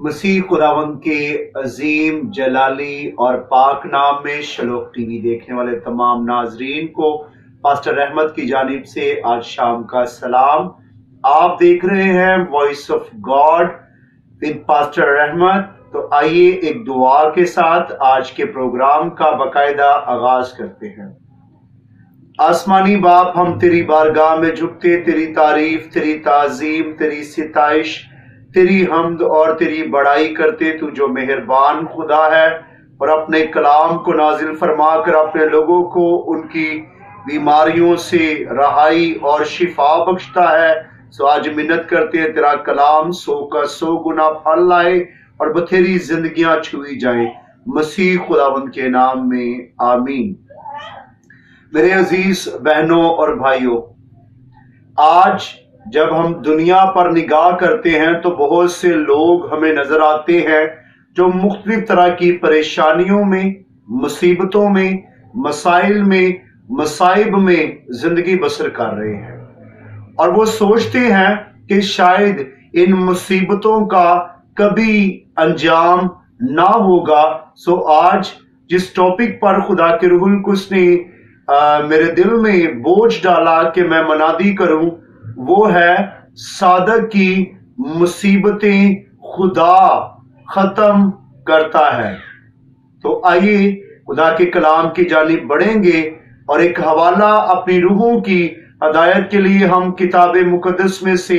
मसीह खुदावंद के अजीम जलाली और पाक नाम में शलोक टीवी देखने वाले तमाम नाजरीन को पास्टर रहमत की जानिब से आज शाम का सलाम। आप देख रहे हैं voice of God with pastor रहमत। तो आइए एक दुआ के साथ आज के प्रोग्राम का बाकायदा आगाज करते हैं। आसमानी बाप, हम तेरी बारगाह में झुकते तेरी तारीफ, तेरी ताजीम, तेरी सिताइश, तेरी हम्द और तेरी बड़ाई करते। तू जो मेहरबान खुदा है और अपने कलाम को नाजिल फरमा कर अपने लोगों को उनकी बीमारियों से रहाई और शिफा बख्शता है। सो आज मिन्नत करते हैं तेरा कलाम 100 का 100 गुना फल लाए और बथेरी जिंदगियां छुई जाए, मसीह खुदावंद के नाम में आमीन। मेरे अजीज बहनों और भाइयों, आज जब हम दुनिया पर निगाह करते हैं तो बहुत से लोग हमें नजर आते हैं जो मुख्तलिफ तरह की परेशानियों में, मुसीबतों में, मसाइल में, मसाइब में जिंदगी बसर कर रहे हैं और वो सोचते हैं कि शायद इन मुसीबतों का कभी अंजाम ना होगा। सो आज जिस टॉपिक पर खुदा के रूहुल कुद्स ने मेरे दिल में बोझ डाला कि मैं मनादी करूं, वो है सादक की मुसीबतें खुदा खत्म करता है। तो आइए खुदा के कलाम की जानिब बढ़ेंगे और एक हवाला अपनी रूहों की हदायत के लिए हम किताब मुकद्दस में से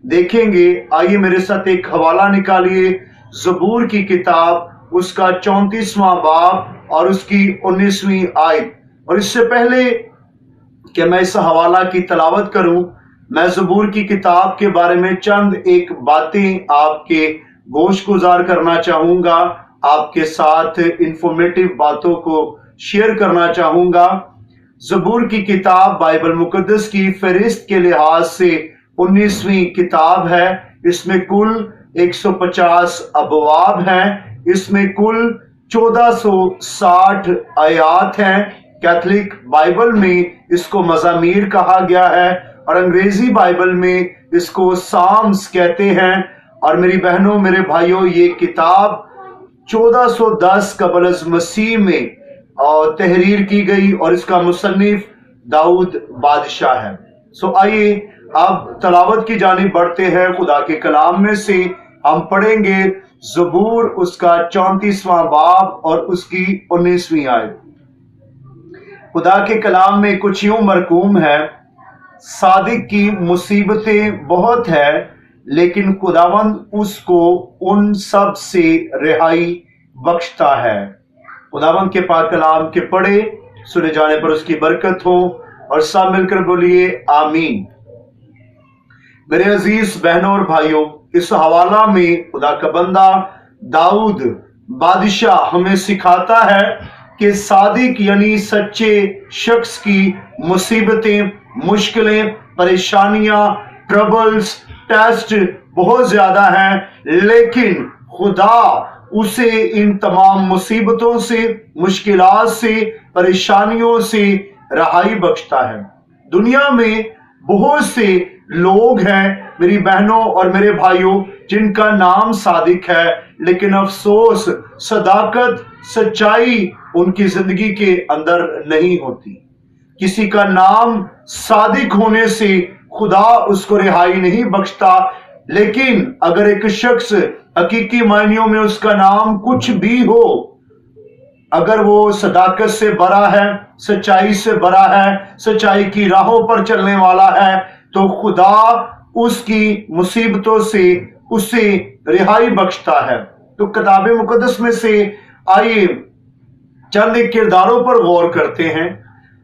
देखेंगे। आइए मेरे साथ एक हवाला निकालिए, ज़बूर की किताब, उसका 34वां बाब और उसकी 19वीं आयत। और इससे पहले कि मैं इस हवाला की तलावत करूं, मैं ज़बूर की किताब के बारे में चंद एक बातें आपके गोश गुजार करना चाहूंगा, आपके साथ इंफॉर्मेटिव बातों को शेयर करना चाहूंगा। ज़बूर की किताब बाइबल मुकद्दस की फहरिस्त के लिहाज से 19वीं किताब है। इसमें कुल 150 अबवाब हैं। इसमें कुल 1460 आयात हैं। कैथोलिक बाइबल में इसको मज़ामीर कहा गया है और अंग्रेजी बाइबल में इसको साम्स कहते हैं। और मेरी बहनों, मेरे भाइयों, ये किताब 1410 कबल अज़ मसीह में और तहरीर की गई और इसका मुसन्निफ दाऊद बादशाह है। सो आइए अब तलावत की जानिब बढ़ते हैं। खुदा के कलाम में से हम पढ़ेंगे ज़बूर, उसका 34वां बाब और उसकी 19वीं आयत। खुदा के कलाम में कुछ यूं मरकूम है, सादिक की मुसीबतें बहुत है लेकिन खुदावंद उसको उन सब से रिहाई बख्शता है। खुदावंद के पाक कलाम के पढ़े सुने जाने पर उसकी बरकत हो और सब मिलकर बोलिए आमीन। मेरे अजीज बहनों और भाइयों, इस हवाला में खुदा का बंदा दाऊद बादशाह हमें सिखाता है कि सादिक यानी सच्चे शख्स की मुसीबतें, मुश्किलें, परेशानियां, ट्रबल्स, टेस्ट बहुत ज्यादा हैं, लेकिन खुदा उसे इन तमाम मुसीबतों से, मुश्किलात से, परेशानियों से रहाई बख्शता है। दुनिया में बहुत से लोग हैं मेरी बहनों और मेरे भाइयों जिनका नाम सादिक है, लेकिन अफसोस सदाकत, सच्चाई उनकी जिंदगी के अंदर नहीं होती। किसी का नाम सादिक होने से खुदा उसको रिहाई नहीं बख्शता, लेकिन अगर एक शख्स हकीकी मायनों में उसका नाम कुछ भी हो, अगर वो सदाकत से भरा है, सच्चाई से भरा है, सच्चाई की राहों पर चलने वाला है, तो खुदा उसकी मुसीबतों से उसे रिहाई बख्शता है। तो किताब मुकद्दस में से आइए चंद एक किरदारों पर गौर करते हैं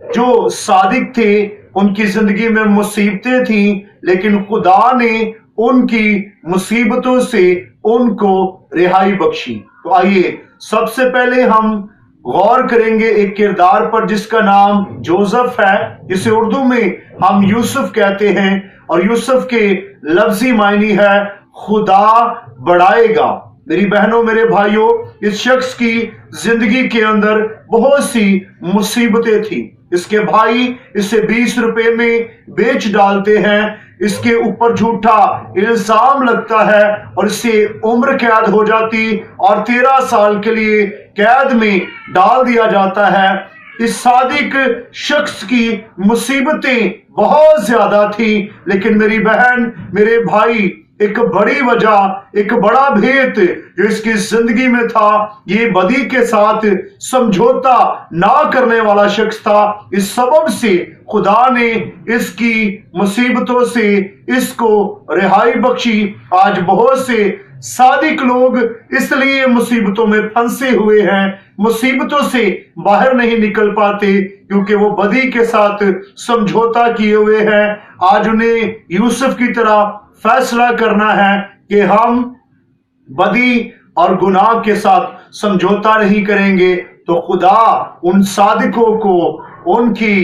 जो सादिक थे। उनकी जिंदगी में मुसीबतें थी लेकिन खुदा ने उनकी मुसीबतों से उनको रिहाई बख्शी। तो आइए सबसे पहले हम गौर करेंगे एक किरदार पर जिसका नाम जोसेफ है, जिसे उर्दू में हम यूसुफ कहते हैं और यूसुफ के लफ्जी मायने है खुदा बढ़ाएगा। मेरी बहनों, मेरे भाइयों, इस शख्स की जिंदगी के अंदर बहुत सी मुसीबतें थी। इसके भाई इसे 20 रुपए में बेच डालते हैं, इसके ऊपर झूठा इल्जाम लगता है और इसे उम्र कैद हो जाती और 13 साल के लिए कैद में डाल दिया जाता है। इस सादिक शख्स की मुसीबतें बहुत ज्यादा थी, लेकिन मेरी बहन, मेरे भाई, एक बड़ी वजह, एक बड़ा भेद जो इसकी जिंदगी में था, ये बदी के साथ समझौता ना करने वाला शख्स था। इस सबब से खुदा ने इसकी मुसीबतों से इसको रिहाई बख्शी। आज बहुत से सादिक लोग इसलिए मुसीबतों में फंसे हुए हैं, मुसीबतों से बाहर नहीं निकल पाते, क्योंकि वो बदी के साथ समझौता किए हुए हैं। आज उन्हें यूसुफ की तरह फैसला करना है कि हम बदी और गुनाह के साथ समझौता नहीं करेंगे, तो खुदा उन सादिकों को उनकी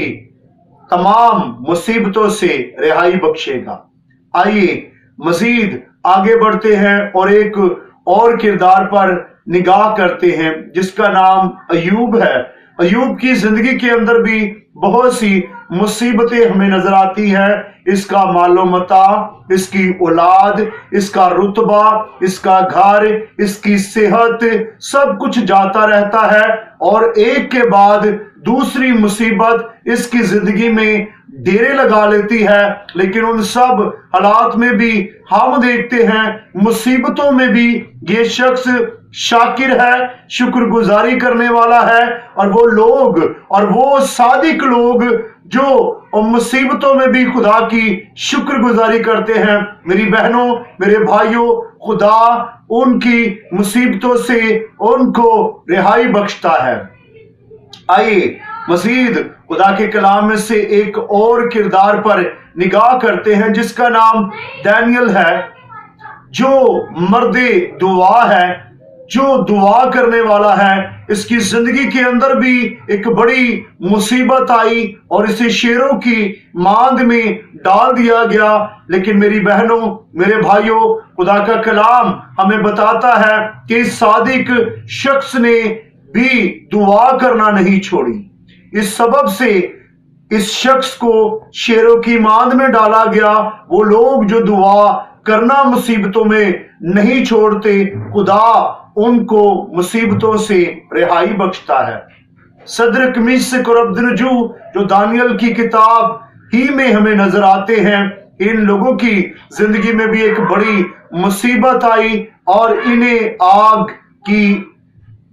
तमाम मुसीबतों से रिहाई बख्शेगा। आइए मजीद आगे बढ़ते हैं और एक और किरदार पर निगाह करते हैं जिसका नाम अयूब है। अयूब की जिंदगी के अंदर भी बहुत सी मुसीबतें हमें नजर आती है। इसका मालो मता, इसकी औलाद, इसका रुतबा, इसका घर, इसकी सेहत, सब कुछ जाता रहता है और एक के बाद दूसरी मुसीबत इसकी जिंदगी में डेरे लगा लेती है। लेकिन उन सब हालात में भी हम देखते हैं, मुसीबतों में भी ये शख्स शाकिर है, शुक्रगुजारी करने वाला है। और वो लोग और वो सादिक लोग जो मुसीबतों में भी खुदा की शुक्रगुजारी करते हैं, मेरी बहनों, मेरे भाइयों, खुदा उनकी मुसीबतों से उनको रिहाई बख्शता है। आइए मजीद खुदा के कलाम में से एक और किरदार पर निगाह करते हैं जिसका नाम दानियल है, जो मर्दे दुआ है, जो दुआ करने वाला है। इसकी जिंदगी के अंदर भी एक बड़ी मुसीबत आई और इसे शेरों की मांद में डाल दिया गया। लेकिन मेरी बहनों, मेरे भाइयों, खुदा का कलाम हमें बताता है कि इस सादिक शख्स ने भी दुआ करना नहीं छोड़ी। इस सबब से इस शख्स को शेरों की मांद में डाला गया। वो लोग जो दुआ करना मुसीबतों में नहीं छोड़ते, खुदा उनको मुसीबतों से रिहाई बख्शता है। सदरक, मिशक और अब्दनजू जो दानियल की किताब ही में हमें नजर आते हैं, इन लोगों की जिंदगी में भी एक बड़ी मुसीबत आई और इन्हें आग की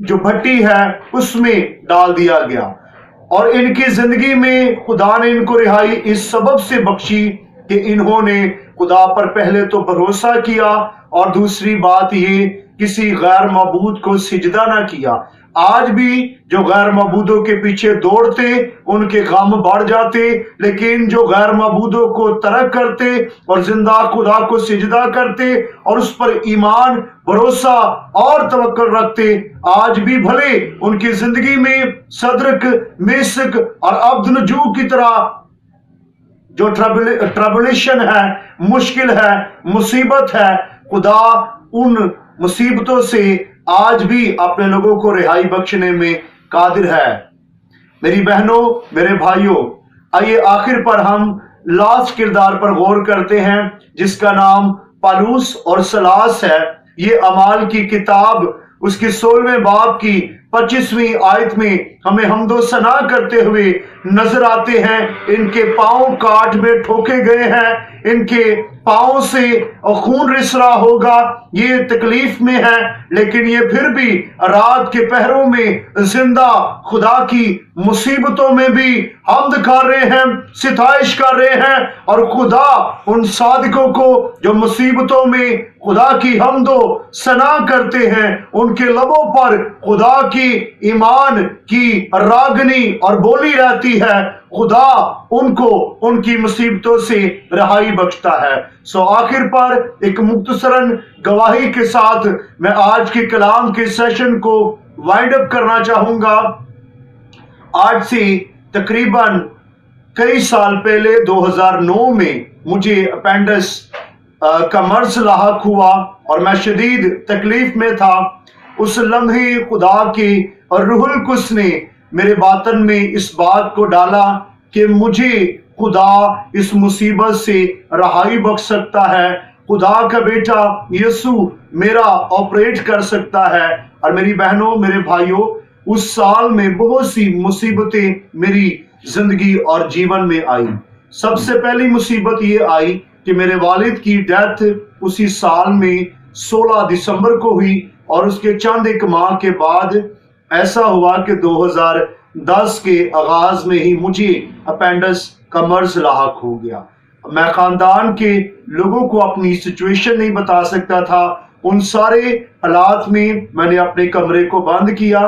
जो भट्टी है उसमें डाल दिया गया। और इनकी जिंदगी में खुदा ने इनको रिहाई इस सबब से बख्शी कि इन्होंने खुदा पर पहले तो भरोसा किया और दूसरी बात ये, किसी गैर मबूद को सिजदा ना किया। आज भी जो गैर मबूदों के पीछे दौड़ते उनके गम बढ़ जाते, लेकिन जो गैर मबूदों को तरक करते और जिंदा खुदा को सिजदा करते और उस पर ईमान, भरोसा और तवक्कुल रखते, आज भी भले उनकी जिंदगी में सदरक, मिशक और अब्दनजू की तरह जो ट्रबुलेशन है, मुश्किल है, मुसीबत है, खुदा उन मुसीबतों से आज भी अपने लोगों को रिहाई बख्शने में कादिर है। मेरी बहनों, मेरे भाइयों, आइए आखिर पर हम लास्ट किरदार पर गौर करते हैं जिसका नाम पालूस और सलास है। ये अमाल की किताब उसकी 16वें बाब की 25वीं आयत में हमें हमदो सना करते हुए नजर आते हैं। इनके पांव काट में ठोके गए हैं, इनके पांव से खून रिस रहा होगा, ये तकलीफ में है, लेकिन ये फिर भी रात के पहरों में जिंदा खुदा की मुसीबतों में भी हम्द कर रहे हैं, सिताइश कर रहे हैं। और खुदा उन सादिकों को जो मुसीबतों में खुदा की हम्दो सना करते हैं, उनके लबों पर खुदा की ईमान की रागनी और बोली रहती है, खुदा उनको उनकी मुसीबतों से रिहाई बख्शता है। सो आखिर पर एक मुख्तसरन गवाही के साथ मैं आज के कलाम के सेशन को वाइंड अप करना चाहूंगा। आज से तकरीबन कई साल पहले 2009 में मुझे अपेंडिक्स का मर्ज लाहक हुआ और मैं शदीद तकलीफ में था। उस लम्हे खुदा की और रूहुल कुद्स ने मेरे बातन में इस बात को डाला कि मुझे खुदा इस मुसीबत से रहाई बख्श सकता है, खुदा का बेटा यीशु मेरा ऑपरेट कर सकता है। और मेरी बहनों, मेरे भाइयों, उस साल में बहुत सी मुसीबतें मेरी जिंदगी और जीवन में आई। सबसे पहली मुसीबत ये आई कि मेरे वालिद की डेथ उसी साल में 16 दिसंबर को हुई, और उसके चंद एक माह के बाद ऐसा हुआ कि 2010 के आगाज में ही मुझे अपेंडिक्स का मर्ज लाहक हो गया। मैं खानदान के लोगों को अपनी सिचुएशन नहीं बता सकता था। उन सारे हालात में मैंने अपने कमरे को बंद किया,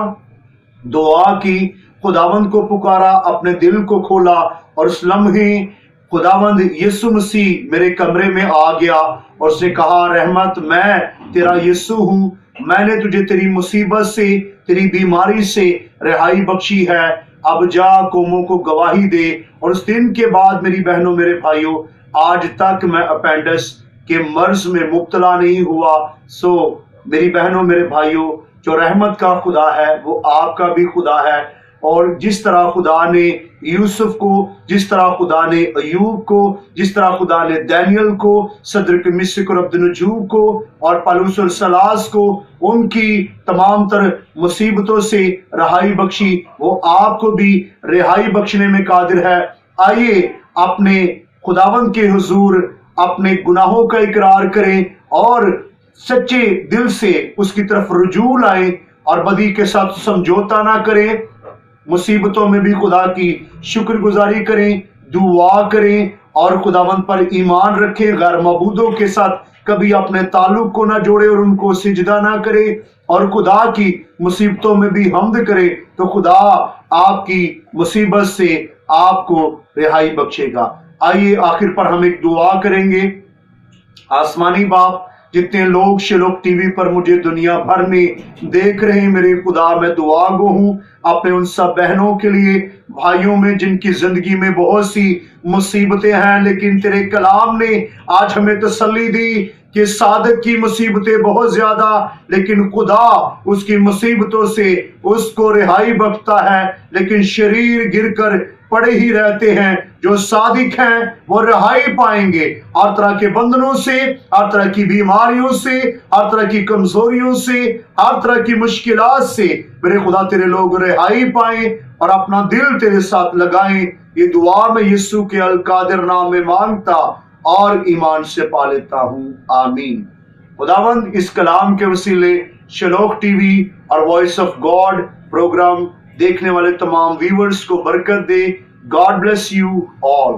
दुआ की, खुदावंद को पुकारा, अपने दिल को खोला, और उस लम्हे खुदावंद यीशु मसीह मेरे कमरे में आ गया और उसने कहा, रहमत, मैं तेरा यीशु हूं, मैंने तुझे तेरी मुसीबत से, तेरी बीमारी से रिहाई बख्शी है, अब जा कौमों को गवाही दे। और उस दिन के बाद मेरी बहनों, मेरे भाइयों, आज तक मैं अपेंडिक्स के मर्ज में मुब्तला नहीं हुआ। सो मेरी बहनों, मेरे भाइयों, जो रहमत का खुदा है वो आपका भी खुदा है। और जिस तरह खुदा ने यूसुफ को, जिस तरह खुदा ने अयूब को, जिस तरह खुदा ने दानियल को, सदरक मिस्क और अब्दुन्नजूब को और पौलुस और सलास को उनकी तमाम तर मुसीबतों से रहाई बख्शी, वो आपको भी रिहाई बख्शने में कादिर है। आइए अपने खुदावंद के हुजूर अपने गुनाहों का इकरार करें और सच्चे दिल से उसकी तरफ रुजू लाएं और बदी के साथ समझौता ना करें। मुसीबतों में भी खुदा की शुक्रगुजारी करें, दुआ करें और खुदावंद पर ईमान रखें। गैर मबूदों के साथ कभी अपने ताल्लुक को ना जोड़े और उनको सिजदा ना करे, और खुदा की मुसीबतों में भी हम्द करे, तो खुदा आपकी मुसीबत से आपको रिहाई बख्शेगा। आइए आखिर पर हम एक दुआ करेंगे। आसमानी बाप, जितने लोग शिलोक टीवी पर मुझे दुनिया भर में देख रहे हैं, मेरे खुदा, मैं दुआ गो हूं अपने उन सब बहनों के लिए, भाइयों में जिनकी जिंदगी में बहुत सी मुसीबतें हैं, लेकिन तेरे कलाम ने आज हमें तसल्ली दी कि सादक की मुसीबतें बहुत ज्यादा, लेकिन खुदा उसकी मुसीबतों से उसको रिहाई बख्शता है। लेकिन शरीर गिरकर पड़े ही रहते हैं, जो सादिक हैं वो रिहाई पाएंगे हर तरह के बंधनों से, हर तरह की बीमारियों से, हर तरह की कमजोरियों से, हर तरह की मुश्किलात से। मेरे खुदा, तेरे लोग रिहाई पाएं और अपना दिल तेरे साथ लगाएं। ये दुआ मैं यीशु के अल कादिर नाम में मांगता और ईमान से पा लेता हूँ, आमीन। खुदावंद इस कलाम के वसीले शिलोक टीवी और वॉइस ऑफ गॉड प्रोग्राम देखने वाले तमाम व्यूअर्स को बरकत दे। God bless you all.